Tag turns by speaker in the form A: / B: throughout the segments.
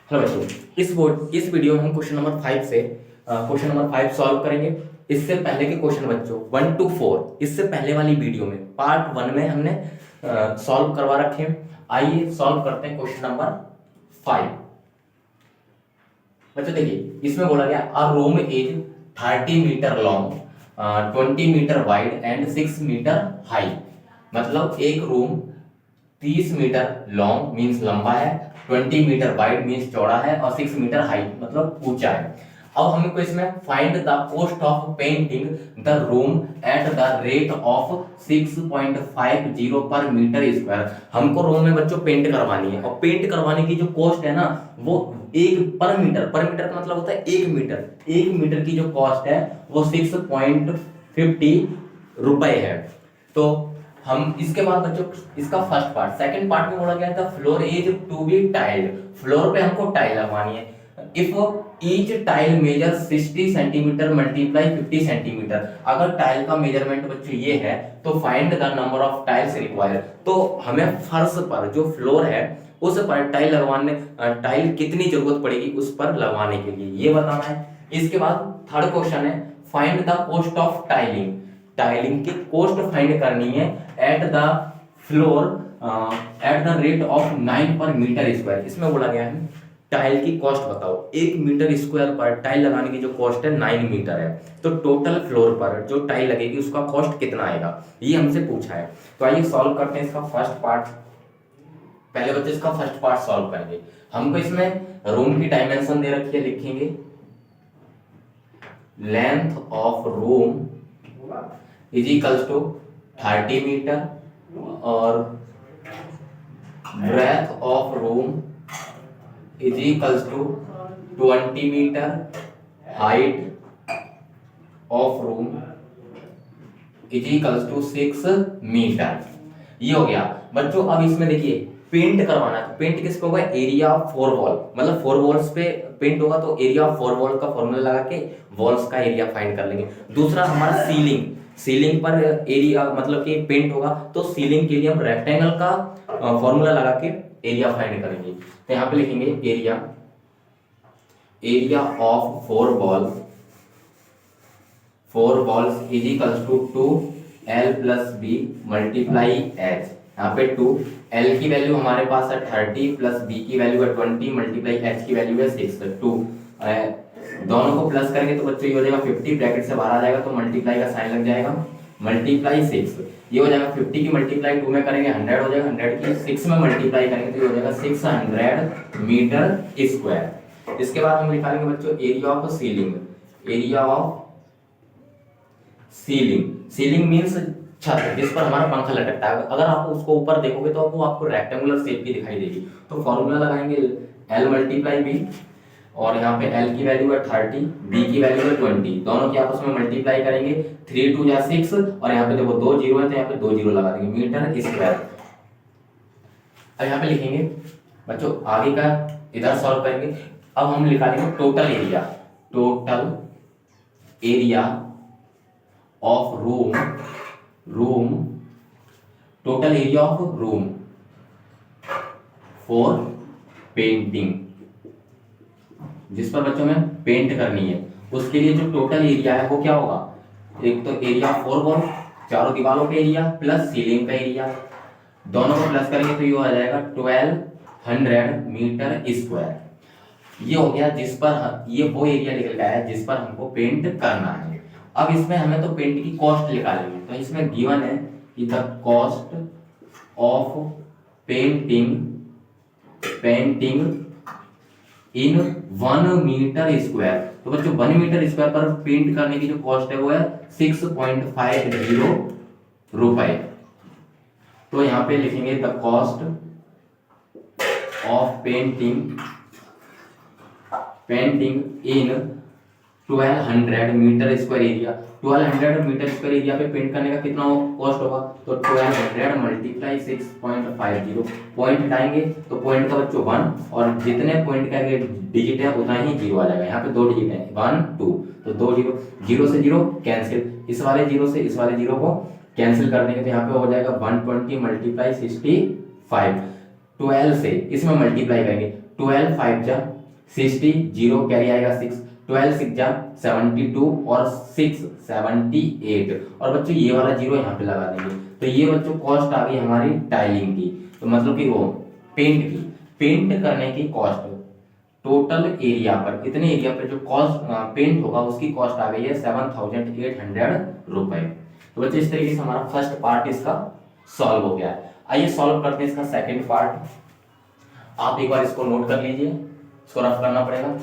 A: Hello बच्चों, इस video में हम क्वेश्चन नंबर 5 से क्वेश्चन नंबर 5 सॉल्व करेंगे। इससे पहले के क्वेश्चन बच्चों 1 to 4 इससे पहले वाली वीडियो में पार्ट 1 में हमने सॉल्व करवा रखे हैं। आइए सॉल्व करते हैं क्वेश्चन नंबर 5। बच्चों देखिए, इसमें बोला गया a room is 30 metre long, 20 metre wide and 6 metre high. मतलब एक रूम 30 मीटर लॉन्ग मींस लंबा है, 20 मीटर वाइड मींस चौड़ा है और 6 मीटर हाइट मतलब ऊंचा है। अब हमको इसमें find the cost of painting the room at the rate of 6.50 पर मीटर स्क्वायर। हमको रूम में बच्चों पेंट करवानी है और पेंट करवाने की जो कॉस्ट है ना वो एक पर मीटर का मतलब होता है 1 मीटर की जो कॉस्ट है वो 6.50 रुपए है। तो हम इसके बाद बच्चों इसका फर्स्ट पार्ट, सेकंड पार्ट में बोला गया था floor is to be tiled. Floor पे हमको टाइल लगवानी है। If each tile measure 60 centimetre multiply 50 centimetre, अगर टाइल का मेजरमेंट बच्चों ये है तो find the number of tiles required. तो हमें फर्श पर जो फ्लोर है उस पर टाइल लगवाने, टाइल कितनी जरूरत पड़ेगी उस पर लगवाने के लिए ये बताना है। इसके बाद थर्ड क्वेश्चन है find the cost of tiling. Tiling की कॉस्ट फाइंड करनी है at the floor at the rate of 9 पर मीटर स्क्वायर। इसमें बोला गया है टाइल की कॉस्ट बताओ। 1 मीटर स्क्वायर पर टाइल लगाने की जो कॉस्ट है 9 मीटर है, तो टोटल फ्लोर पर जो टाइल लगेगी उसका कॉस्ट कितना आएगा ये हमसे पूछा है। तो आइए सॉल्व करते हैं इसका फर्स्ट पार्ट। पहले बच्चे इसका फर्स्ट पार्ट सॉल्व करेंगे। हमको इसमें रूम की डायमेंशन दे रखी है, लिखेंगे length of room is equals to 30 metre और breadth of room is equals to 20 metre, height of room is equals to 6 metre. ये हो गया बच्चों। अब इसमें देखिए पेंट करवाना है। पेंट किस पे होगा? एरिया ऑफ 4 वॉल, मतलब 4 वॉल्स पे पेंट होगा तो एरिया ऑफ 4 वॉल का फॉर्मूला लगा के वॉल्स का एरिया फाइंड कर लेंगे। दूसरा हमारा सीलिंग पर एरिया मतलब कि पेंट होगा तो सीलिंग के लिए हम रेक्टेंगल का फॉर्मूला लगा के एरिया फाइंड करेंगे। तो यहाँ पे लिखेंगे area of 4 walls is equals to 2L plus B multiply H. यहाँ पे 2 L की वैल्यू हमारे पास है 30 प्लस बी की वैल्यू है 20 मल्टीप्लाई एच की वैल्यू है 6। 2 दोनों को प्लस करेंगे तो बच्चों ये हो जाएगा 50, ब्रैकेट से बाहर आ जाएगा तो मल्टीप्लाई का साइन लग जाएगा, मल्टीप्लाई 6। ये हो जाएगा 50 की मल्टीप्लाई 2 में करेंगे 100 हो जाएगा, 100 की 6 में मल्टीप्लाई करेंगे तो ये हो जाएगा 600 मीटर स्क्वायर। इसके बाद हम निकालेंगे बच्चों एरिया ऑफ सीलिंग मींस छत जिस पर हमारा पंखा लटकता है। अगर आप उसको ऊपर देखोगे तो आपको रेक्टेंगुलर शेप की दिखाई देगी। तो फॉर्मूला लगाएंगे L मल्टीप्लाई बी और यहाँ पे L की वैल्यू है 30, B की वैल्यू है 20, दोनों की आपस में मल्टीप्लाई करेंगे 3 2 या 6 और यहाँ पे देखो 2 जीरो है तो यहाँ पे 2 जीरो लगा देंगे, मीटर स्क्वायर। अब यहाँ पे लिखेंगे बच्चों आगे का इधर सॉल्व करेंगे। अब हम निकालेंगे total area of room for painting, जिस पर बच्चों में पेंट करनी है उसके लिए जो टोटल एरिया है वो क्या होगा? एक तो एरिया 4 वॉल चारों दीवारों का एरिया प्लस सीलिंग का एरिया, दोनों को प्लस करेंगे तो ये आ जाएगा 1200 मीटर स्क्वायर। ये हो गया जिस पर ये वो एरिया निकल गया है जिस पर हमको पेंट करना है। अब इसमें हमें तो पेंट की कॉस्ट निकालेंगे। तो इसमें गिवन है कि the cost of painting in 1 meter square. तो बच्चों 1 मीटर स्क्वायर पर पेंट करने की जो कॉस्ट है वो है 6.50 रुपए। तो यहाँ पे लिखेंगे the cost of painting in 1200 meter square area. 1200 meter square area पे पेंट करने का कितना कॉस्ट होगा? तो 1200 मल्टीप्लाई 6.50, पॉइंट हटाएंगे तो पॉइंट का बच्चों 1 और जितने पॉइंट का डिजिट है उतना ही जीरो आ जाएगा। यहाँ पे 2 डिजिट है 1 2 तो 2 जीरो, जीरो से जीरो कैंसिल, इस वाले जीरो से इस वाले जीरो को कैंसिल कर देंगे तो यहाँ पे हो जाएगा 120 मल्टीप्लाई 65। 12 से इसमें मल्टीप्लाई करेंगे 12 5 जा 60, जीरो कैरी आएगा 6, 12 6 जा 72 और 6 78। और बच्चों ये वाला जीरो यहाँ पे लगा देंगे। तो ये बच्चों कॉस्ट आ गई हमारी टाइलिंग की, तो मतलब कि वो पेंट की, पेंट करने की कॉस्ट टोटल एरिया पर, इतने एरिया पर जो कॉस्ट पेंट होगा उसकी कॉस्ट आ गई है 7,800 रुपए। तो बच्चों इस तरीके से हमारा फर्स्ट पार्ट इसका सॉल्व हो गया है। आइए सॉल्व करते हैं इसका सेकंड पार्ट। आप एक बार इसको नोट कर लीजिए, इसको रफ करना पड़ेगा।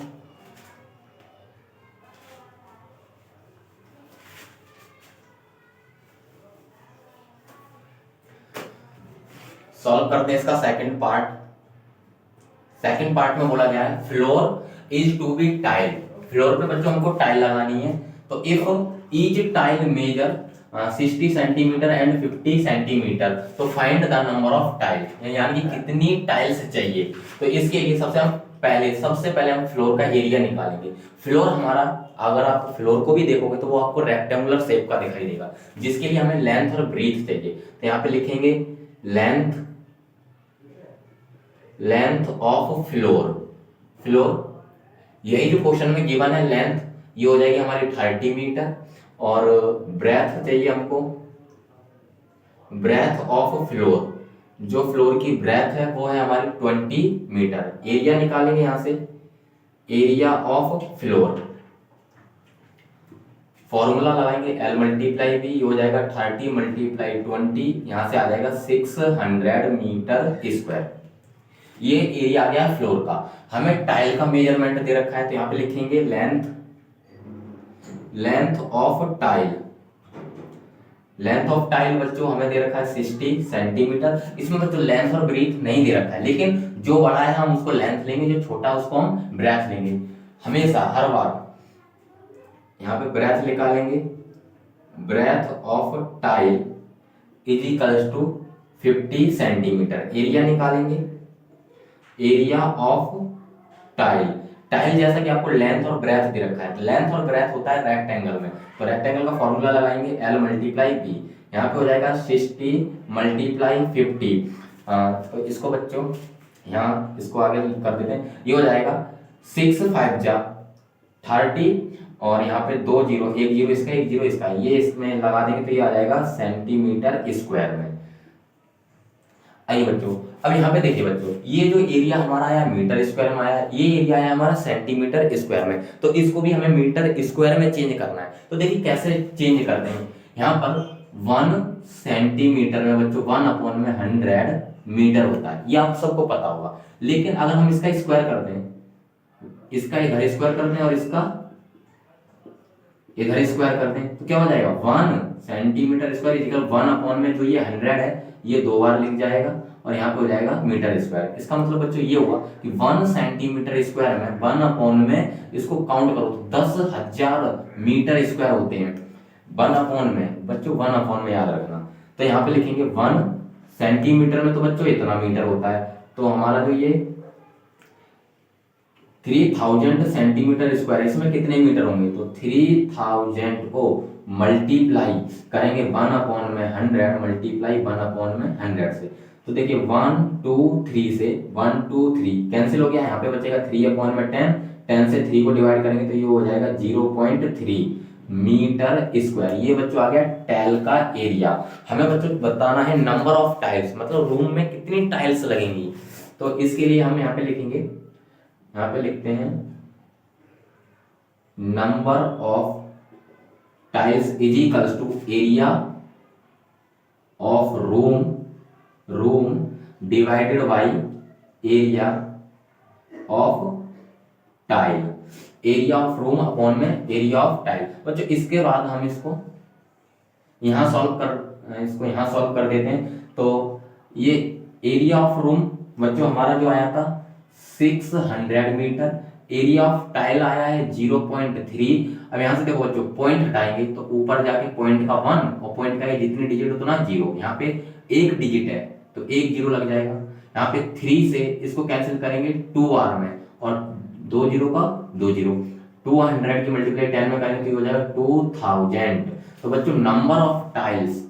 A: सॉल्व करते हैं इसका सेकंड पार्ट। सेकंड पार्ट में बोला गया है floor is to be tile. Floor पे बच्चों हमको टाइल लगानी है, तो if each tile measure 60 centimetre and 50 centimetre, तो find the number of tile, यानी कि कितनी टाइल्स चाहिए। तो इसके लिए सबसे पहले हम फ्लोर का एरिया निकालेंगे। फ्लोर हमारा, अगर आप फ्लोर को भी देखोगे तो वो आपको रेक्टेंगुलर शेप का दिखाई देगा, जिसके लिए हमें लेंथ और ब्रीथ चाहिए। तो यहाँ पे लिखेंगे लेंथ ऑफ फ्लोर। यही जो क्वेश्चन में गिवन है लेंथ, ये हो जाएगी हमारी 30 मीटर, और ब्रेथ चाहिए हमको, ब्रेथ ऑफ फ्लोर, जो फ्लोर की ब्रेथ है वो है हमारी 20 मीटर। एरिया निकालेंगे यहां से, एरिया ऑफ फ्लोर, फॉर्मूला लगाएंगे L मल्टीप्लाई V, हो जाएगा 30 मल्टीप्लाई 20, यहां से आ जाएगा 600 मीटर स्क्वायर। ये एरिया आ गया फ्लोर का। हमें टाइल का मेजरमेंट दे रखा है, तो यहाँ पे लिखेंगे length of tile. Length of tile बच्चों हमें दे रखा है 60 सेंटीमीटर। इसमें बच्चों लेंथ और ब्रीथ नहीं दे रखा है, लेकिन जो बड़ा है हम उसको लेंथ लेंगे, जो छोटा है उसको हम ब्रेथ लेंगे। हमेशा हर बार यहाँ पे ब्रेथ निकालेंगे, breadth of tile is equals to 50 centimeter. Area निकालेंगे, एरिया ऑफ टाइल, टाइल जैसा कि आपको लेंथ और ब्रेथ दे रखा है, तो लेंथ और ब्रेथ होता है रेक्टेंगल में, तो रेक्टेंगल का फॉर्मूला लगाएंगे L मल्टीप्लाई B, यहाँ पे हो जाएगा 60 मल्टीप्लाई 50। तो इसको बच्चों यहाँ इसको आगे कर देते हैं, ये हो जाएगा 6 5 जा 30, और यहाँ पे 2 जीरो, एक जीरो इसका एक जीरो इसका, ये इसमें लगा देंगे तो ये आ जाएगा सेंटीमीटर स्क्वायर में। आइए बच्चों, अब यहाँ पे देखिए बच्चों, ये जो एरिया हमारा आया मीटर स्क्वायर में आया, ये एरिया आया हमारा सेंटीमीटर स्क्वायर में, तो इसको भी हमें मीटर स्क्वायर में चेंज करना है। तो देखिए कैसे चेंज करते हैं। यहाँ पर 1 सेंटीमीटर में बच्चों 1/100 मीटर होता है, ये आप सबको पता होगा। लेकिन अगर हम इसका स्क्वायर कर दें, इसका इधर स्क्वायर कर दें और इसका इधर स्क्वायर कर दें, तो क्या हो जाएगा 1 सेंटीमीटर स्क्वायर इक्वल 1/, में जो ये 100 है ये 2 बार लिख जाएगा, और यहाँ पे हो जाएगा मीटर स्क्वायर। इसका मतलब बच्चों ये होगा कि 1 सेंटीमीटर स्क्वायर में 1/, में इसको काउंट करो तो 10,000 मीटर स्क्वायर होते हैं। 1/, में बच्चों 1/, में याद रखना। तो यहाँ पे लिखेंगे 1 सेंटीमीटर में तो बच्चों इतना मीटर होता है, तो हमारा जो ये 3000 सेंटीमीटर स्क्वायर, इसमें कितने मीटर होंगे, तो 3000 को मल्टीप्लाई करेंगे 1/, में 100 मल्टीप्लाई 1/, में 100 से। तो देखिए 1 2 3 से 1 2 3 कैंसिल हो गया, यहाँ पे बचेगा 3/, में 10, 10 से 3 को डिवाइड करेंगे तो ये हो जाएगा 0.3 मीटर स्क्वायर। ये बच्चों आ गया टाइल का एरिया। हमें बच्चों बताना है नंबर ऑफ टाइल्स, मतलब रूम में कितनी टाइल्स लगेंगी। तो इसके लिए हम यहाँ पे लिखेंगे, यहाँ पे लिखते हैं number of tiles is equals to area of room divided by area of tile. Area of room upon में एरिया ऑफ टाइल। बच्चों इसके बाद हम इसको यहां सॉल्व कर देते हैं। तो ये एरिया ऑफ रूम बच्चों हमारा जो आया था 600 मीटर, एरिया ऑफ टाइल आया है 0.3। अब यहां से देखो बच्चों पॉइंट हटाएंगे तो ऊपर जाके पॉइंट का 1 और पॉइंट का जितनी डिजिट होता ना 0, यहाँ पे एक डिजिट है तो एक जीरो लग जाएगा। यहाँ पे 3 से इसको कैंसिल करेंगे 2 बार में, और 2 जीरो का 2 जीरो, 200 की मल्टीप्लाई 10 में करेंगे तो हो जाएगा 2000। तो बच्चों number of tiles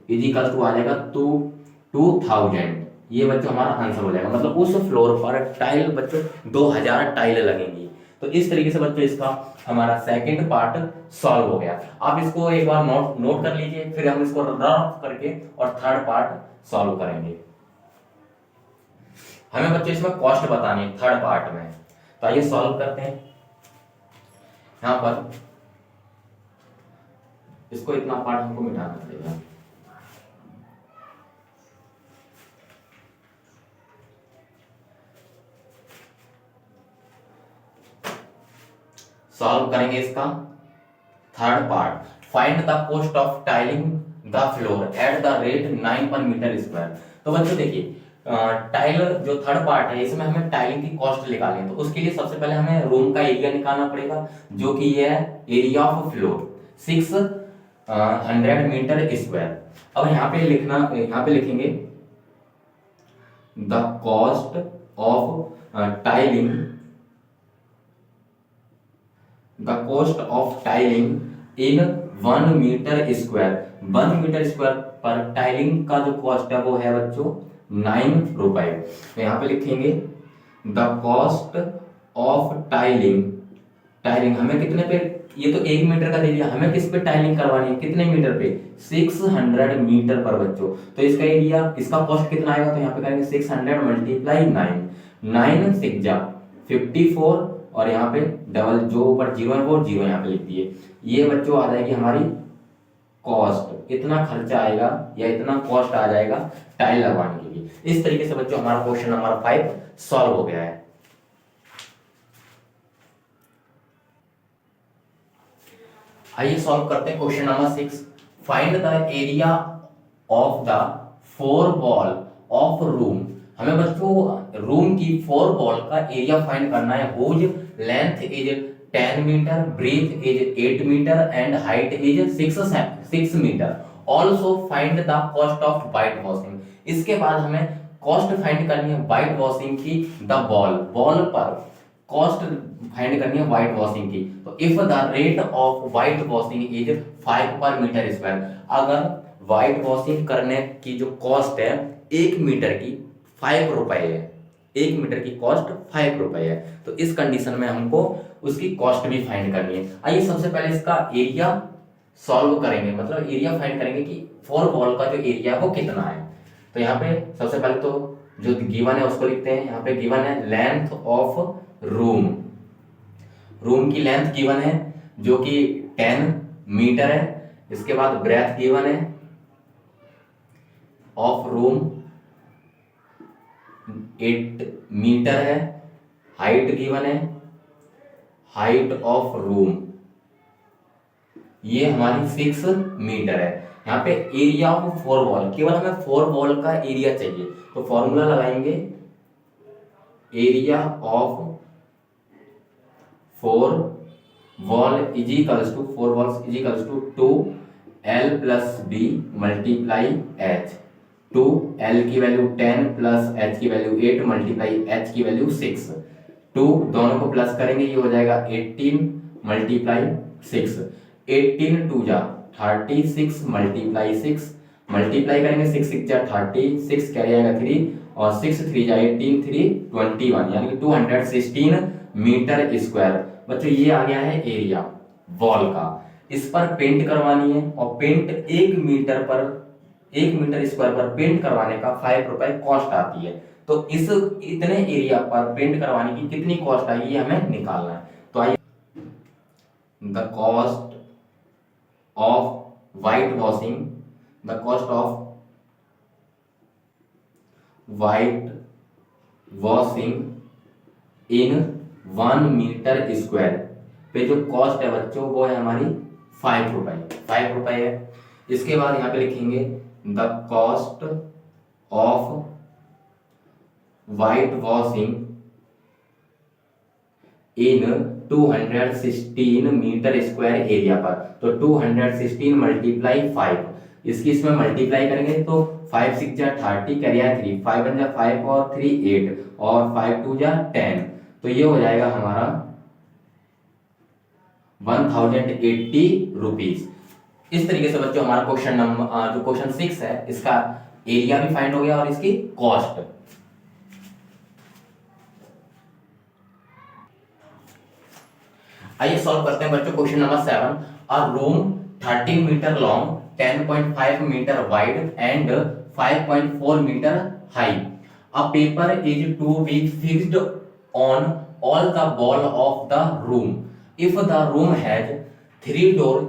A: is equal to आ जाएगा 2000। ये बच्चों हमारा आंसर हो जाएगा। मतलब उस फ्लोर पर टाइल बच्चों 2000 टाइल लगेंगी। तो इस तरीके से बच्चों इसका हमारा सेकंड पार्ट सॉल्व हो गया। आप इसको एक बार नोट नोट कर लीजिए, फिर हम इसको रफ करके और थर्ड पार्ट सॉल्व करेंगे। हमें बच्चों इसमें कॉस्ट बतानी है थर्ड पार्ट में। तो आइए सॉल्व करते हैं। यहां पर इसको इतना पार्ट हमको मिटाना पड़ेगा। सॉल्व करेंगे इसका third part. Find the cost of tiling the floor at the rate 9 पर मीटर स्क्वायर। तो बच्चों देखिए टाइल जो थर्ड पार्ट है इसमें हमें टाइलिंग की कॉस्ट निकालनी है। तो उसके लिए सबसे पहले हमें रूम का एरिया निकालना पड़ेगा, जो कि ये है area of floor 600 meter square. अब यहाँ पे लिखना, यहाँ पे लिखेंगे the cost of tiling, the cost of tiling in 1 meter square. 1 meter square पर टाइलिंग का जो कॉस्ट है वो है बच्चों 9 रुपए। तो यहाँ पे लिखेंगे the cost of tiling, tiling हमें कितने पे, ये तो 1 मीटर का दे दिया, हमें किस पे टाइलिंग करवानी है, कितने मीटर पे, 600 मीटर पर बच्चों। तो इसका एरिया, इसका कॉस्ट कितना आएगा, तो यहाँ पे करेंगे 600 मल्टीप्लाई 9, 9 6 जा 54, और यहाँ पे डबल जो ऊपर जीरो है वो जीरो यहाँ पे लिख दिए। ये बच्चों आ जाएगी हमारी कॉस्ट, इतना खर्चा आएगा या इतना कॉस्ट आ जाएगा टाइल लगवाने के लिए। इस तरीके से बच्चों हमारा क्वेश्चन नंबर 5 सॉल्व हो गया है। आइए सॉल्व करते हैं question number 6। Find the area of the 4 wall of room. हमें बच्चों रूम की 4 वॉल का एरिया फाइंड करना है। Whose length is 10 meter, breadth is 8 meter and height is 6 meter. Also find the cost of white washing. इसके बाद हमें cost find करनी है व्हाइट वॉशिंग की द वॉल, वॉल पर कॉस्ट फाइंड करनी है व्हाइट वॉशिंग की। तो if the rate of white washing is 5 per meter square, अगर व्हाइट वॉशिंग करने की जो कॉस्ट है 1 मीटर की 5 रुपए है, 1 मीटर की कॉस्ट 5 रुपए है, तो इस कंडीशन में हमको उसकी कॉस्ट भी फाइंड करनी है। आइए सबसे पहले इसका एरिया सॉल्व करेंगे, मतलब एरिया फाइंड करेंगे कि 4 वॉल का जो एरिया है वो कितना है। तो यहाँ पे सबसे पहले तो जो गिवन है उसको लिखते हैं। यहाँ पे गिवन है लेंथ ऑफ रूम, रूम की लेंथ गिवन है जो कि 10 मीटर है। इसके बाद ब्रेथ गिवन है ऑफ रूम 8 मीटर है। हाइट गिवन है, हाइट ऑफ रूम ये हमारी 6 मीटर है। यहाँ पे एरिया ऑफ 4 वॉल, केवल हमें 4 वॉल का एरिया चाहिए, तो फॉर्मूला लगाएंगे area of 4 wall is equals to 4 walls is equals to 2L plus B multiply H। 2L की वैल्यू 10 प्लस H की वैल्यू 8 मल्टीप्लाई H की वैल्यू 6। 2 दोनों को प्लस करेंगे ये हो जाएगा 18 मल्टीप्लाई 6। 18 2 जा 36 मल्टीप्लाई 6, मल्टीप्लाई करेंगे 6 6 जा 36 क्या जाएगा 3, और 6 3 जा 18 3 21, यानी कि 216 मीटर स्क्वायर। बच्चों ये आ गया है एरिया वॉल का। इस पर पेंट करवानी है और पेंट 1 मीटर पर, 1 मीटर स्क्वायर पर पेंट करवाने का 5 रुपए कॉस्ट आती है। तो इस इतने एरिया पर पेंट करवाने की कितनी कॉस्ट आएगी हमें निकालना है। तो आइए the cost of white washing, the cost of white washing in 1 meter square पे जो कॉस्ट है बच्चों वो है हमारी 5 रुपए, 5 रुपए है। इसके बाद यहाँ पे लिखेंगे the cost of white washing in 216 meter square area पर। तो 216 मल्टीप्लाई 5, इसकी इसमें मल्टीप्लाई करेंगे तो 5 6 जा 30 करिया 3, 5 1 जा 5 और 3 8 और 5 2 जा 10, तो ये हो जाएगा हमारा 1080 रुपीज। इस तरीके से बच्चों हमारा क्वेश्चन नंबर जो क्वेश्चन 6 है इसका एरिया भी फाइंड हो गया और इसकी कॉस्ट। आइए सॉल्व करते हैं बच्चों question number 7। A room 13 meter long, 10.5 meter wide and 5.4 meter high. A paper is to be fixed on all the wall of the room. If the room has 3 doors,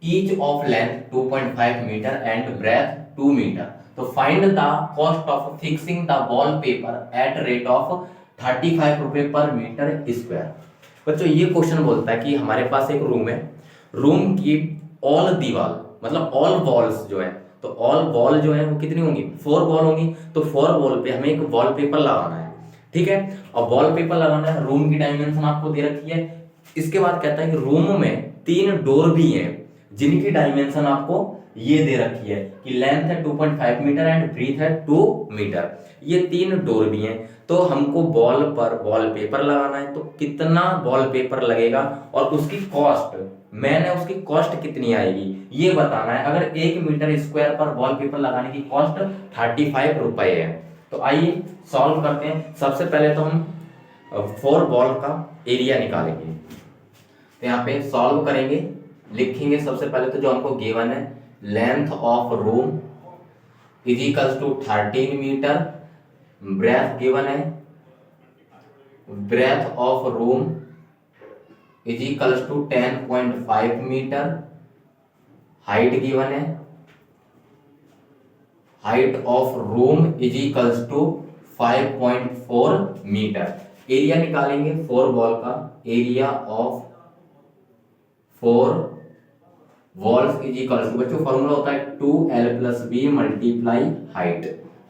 A: each of length 2.5 meter and breadth 2 meter. So find the cost of fixing the wallpaper at rate of 35 रुपए पर meter square. बच्चों ये question बोलता है कि हमारे पास एक room है, रूम की ऑल दीवार मतलब ऑल वॉल्स जो है, तो ऑल वॉल जो है वो कितनी होंगी, 4 वॉल होंगी। तो 4 वॉल पे हमें एक वॉलपेपर लगाना है, ठीक है। और वॉलपेपर लगाना है, रूम की डायमेंशन आपको दे रखी है। इसके बाद कहता है कि रूम में 3 डोर भी हैं जिनकी डायमेंशन आपको ये दे रखी है कि लेंथ है 2.5 मीटर एंड ब्रीथ है 2 मीटर। ये 3 डोर भी हैं, तो हमको वॉल पर वॉलपेपर लगाना है। तो कितना वॉलपेपर लगेगा और उसकी कॉस्ट, मैंने उसकी कॉस्ट कितनी आएगी ये बताना है। अगर 1 मीटर स्क्वायर पर वॉलपेपर लगाने की कॉस्ट 35 रुपए है। तो आइए सॉल्व करते हैं। सबसे पहले तो हम 4 वॉल का एरिया निकालेंगे। तो यहाँ पे सॉल्व करेंगे, लिखेंगे सबसे पहले तो जो हमको गिवन है, length of room is equals to 13 metre, breadth given है, breadth of room is equals to 10.5 metre, height given है, height of room is equals to 5.4 metre. Area निकालेंगे 4 वॉल का, area of 4 walls is equals to, बच्चों formula होता है 2l plus B multiply height.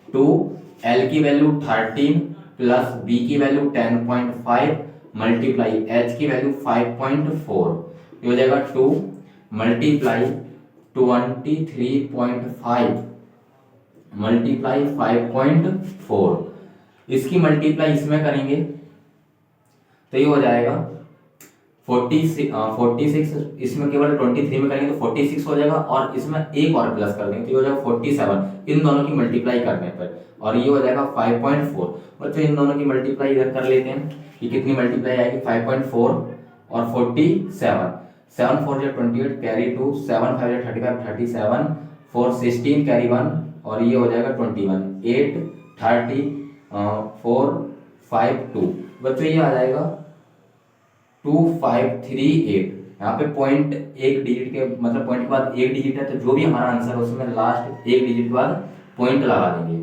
A: 2l की value 13 plus B की value 10.5 multiply h की value 5.4, ये हो जाएगा 2 मल्टीप्लाई 23.5 मल्टीप्लाई 5.4। इसकी मल्टीप्लाई इसमें करेंगे तो ये हो जाएगा 46, इसमें केवल 23 में करेंगे तो 46 हो जाएगा, और इसमें एक और प्लस कर देंगे तो ये हो जाएगा 47 इन दोनों की मल्टीप्लाई करने पर, और ये हो जाएगा 5.4। बच्चों इन दोनों की मल्टीप्लाई इधर कर लेते हैं कि कितनी मल्टीप्लाई आएगी, 5.4 और 47, 7 4 28 कैरी 2, 7 5 35 37, 4 16 कैरी 1, और ये हो जाएगा 21, 8 30 4 5 2। बच्चों ये आ जाएगा 2538। यहाँ पे पॉइंट एक डिजिट के मतलब पॉइंट के बाद एक डिजिट है, तो जो भी हमारा आंसर है उसमें लास्ट एक डिजिट के बाद पॉइंट लगा देंगे।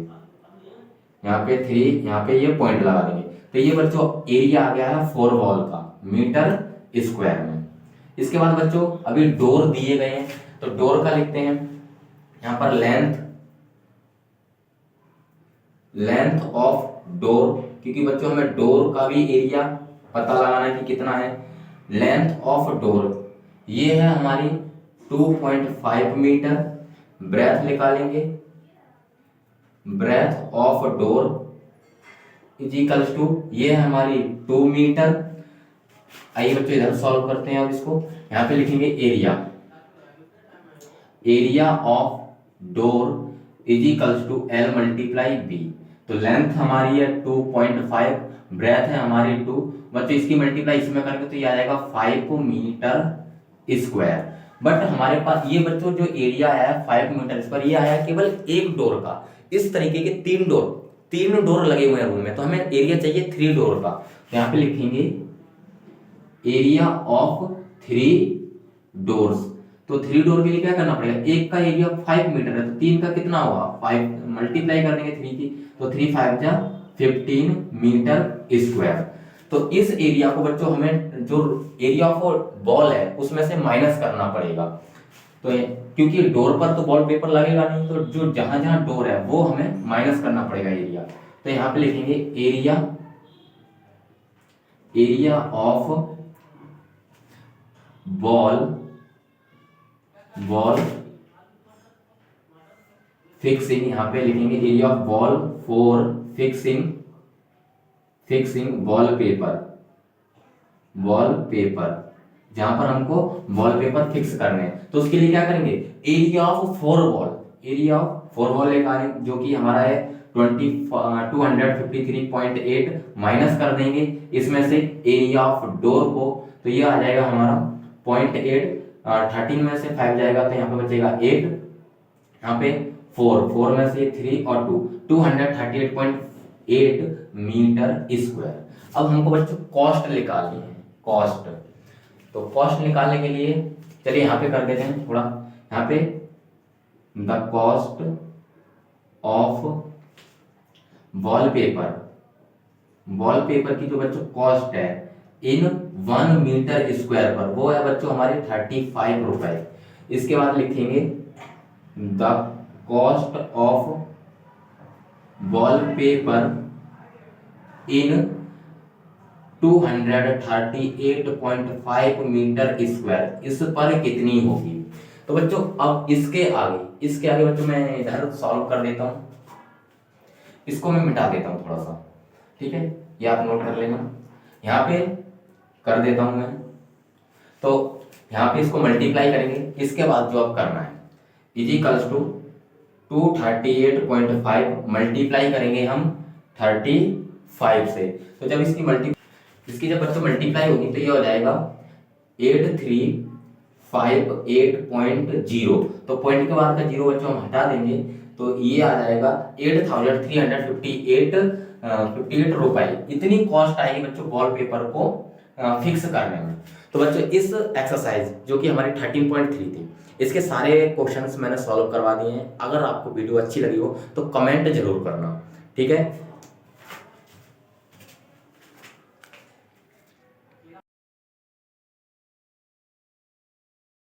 A: यहाँ पे 3, यहाँ पे ये पॉइंट लगा देंगे। तो ये बच्चों एरिया आ गया है 4 वॉल का मीटर स्क्वायर में। इसके बाद बच्चों अभी डोर दिए गए हैं, तो डोर का लिखते हैं यहाँ पर लेंथ ऑफ डोर, क्योंकि बच्चों हमें डोर का भी एरिया पता लगाना है कि कितना है। लेंथ ऑफ डोर ये है हमारी 2.5 मीटर, ब्रेथ निकालेंगे, breadth of door is equals to, ये है हमारी 2 मीटर। आइए बच्चों इधर सॉल्व करते हैं। अब इसको यहाँ पे लिखेंगे area of door is equals to L multiply B. तो लेंथ हमारी है 2.5, ब्रेथ है हमारी 2, बच्चों इसकी मल्टीप्लाई इसमें करेंगे तो ये आ जाएगा 5 मीटर स्क्वायर। बट हमारे पास ये बच्चों जो एरिया है 5 मीटर स्क्वायर, ये आया केवल एक डोर का। इस तरीके के 3 डोर लगे हुए हैं रूम में, तो हमें एरिया चाहिए 3 डोर का। तो यहाँ पे लिखेंगे एरिया ऑफ 3 डोर्स। तो 3 डोर के लिए क्या करना पड़ेगा, एक का एरिया 5 मीटर है तो 3 का कितना हुआ 5, मल्टीप्लाई कर देंगे 3 की, तो 3 5 जा 15 मीटर स्क्वायर। तो इस एरिया को बच्चों हमें जो एरिया ऑफ बॉल है उसमें से माइनस करना पड़ेगा। तो क्योंकि डोर पर तो वॉल पेपर लगेगा नहीं, तो जो जहां जहां डोर है वो हमें माइनस करना पड़ेगा एरिया। तो यहाँ पे लिखेंगे एरिया ऑफ बॉल फिक्सिंग, यहाँ पे लिखेंगे area of ball for fixing wallpaper, जहां पर हमको वॉलपेपर फिक्स करने हैं। तो उसके लिए क्या करेंगे, area of 4 wall, area of four wall निकालें जो कि हमारा है 253.8 माइनस कर देंगे इसमें से एरिया ऑफ डोर को, तो ये आ जाएगा हमारा 0.8। 13 में से 5 जाएगा तो यहाँ पे बचेगा 8, यहाँ पे 4 में से 3 और 2, 238.8 मीटर स्क्वायर। अब हमको बच्चों कॉस्ट निकालनी है, कॉस्ट। तो कॉस्ट निकालने के लिए चलिए यहाँ पे कर देते हैं थोड़ा, यहाँ पे the cost of wallpaper, wallpaper की जो बच्चों कॉस्ट है इन 1 मीटर स्क्वायर पर, वो है बच्चों हमारे 35 रुपए। इसके बाद लिखेंगे the cost of wallpaper in 238.5 meter square, इस पर कितनी होगी। तो बच्चों अब इसके आगे बच्चों मैं इधर सॉल्व कर देता हूं, इसको मैं मिटा देता हूं थोड़ा सा, ठीक है, ये आप नोट कर लेना। यहाँ पे कर देता हूं मैं, तो यहाँ पे इसको मल्टीप्लाई करेंगे, इसके बाद जो अब करना है इज इक्वल्स टू 238.5 मल्टीप्लाई करेंगे हम 35 से। तो जब इसकी जब बच्चों मल्टीप्लाई होगी तो ये हो जाएगा 8358.0, तो पॉइंट के बाद का जीरो बच्चों हम हटा देंगे तो ये आ जाएगा 8358 रुपए। इतनी कॉस्ट आएगी बच्चों वॉलपेपर को फिक्स करने में। तो बच्चों इस एक्सरसाइज जो कि हमारी 13.3 थी, इसके सारे क्वेश्चंस मैंने सॉल्व करवा दिए हैं। अगर आपको वीडियो अच्छी लगी हो तो कमेंट जरूर करना, ठीक है।